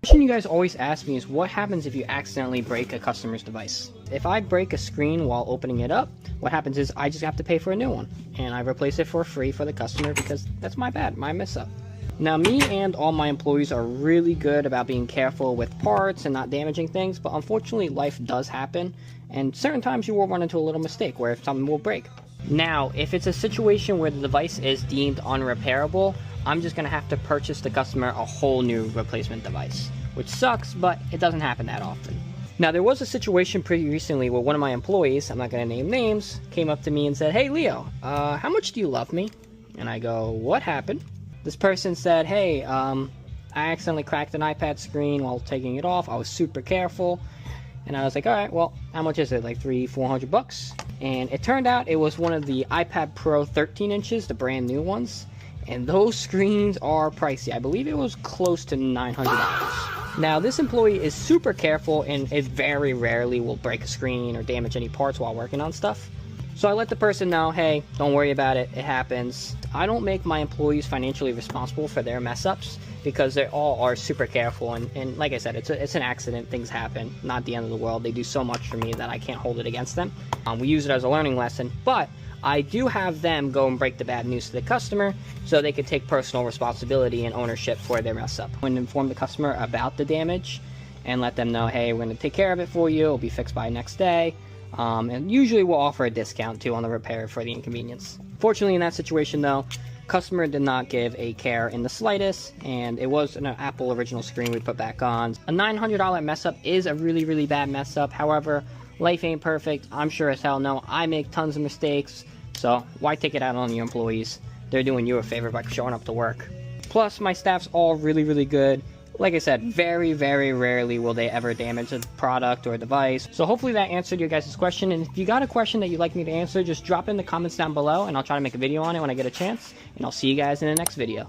Question you guys always ask me is what happens if you accidentally break a customer's device? If I break a screen while opening it up, what happens is I just have to pay for a new one, and I replace it for free for the customer because that's my bad, my mess up. Now, me and all my employees are really good about being careful with parts and not damaging things, but unfortunately life does happen, and certain times you will run into a little mistake where something will break. Now, if it's a situation where the device is deemed unrepairable, I'm just going to have to purchase the customer a whole new replacement device, which sucks, but it doesn't happen that often. Now, there was a situation pretty recently where one of my employees, I'm not going to name names, came up to me and said, "Hey Leo, how much do you love me?" And I go, "What happened?" This person said, "Hey, I accidentally cracked an iPad screen while taking it off. I was super careful." And I was like, "All right, well, how much is it? Like $300-400? And it turned out it was one of the iPad Pro 13 inches, the brand new ones. And those screens are pricey. I believe it was close to $900. Now, this employee is super careful and it very rarely will break a screen or damage any parts while working on stuff. So I let the person know, hey, don't worry about it, it happens. I don't make my employees financially responsible for their mess ups because they all are super careful, and like I said, it's an accident, things happen, not the end of the world. They do so much for me that I can't hold it against them. We use it as a learning lesson, but I do have them go and break the bad news to the customer so they can take personal responsibility and ownership for their mess up. And inform the customer about the damage and let them know, hey, we're going to take care of it for you, it'll be fixed by next day. And usually we'll offer a discount too on the repair for the inconvenience. Fortunately, in that situation though, customer did not give a care in the slightest, and it was an Apple original screen we put back on. A $900 mess up is a really bad mess up. However, life ain't perfect. I'm sure as hell know I make tons of mistakes, so why take it out on your employees? They're doing you a favor by showing up to work. Plus, my staff's all really good. Like I said, very rarely will they ever damage a product or a device. So hopefully that answered your guys' question. And if you got a question that you'd like me to answer, just drop it in the comments down below and I'll try to make a video on it when I get a chance. And I'll see you guys in the next video.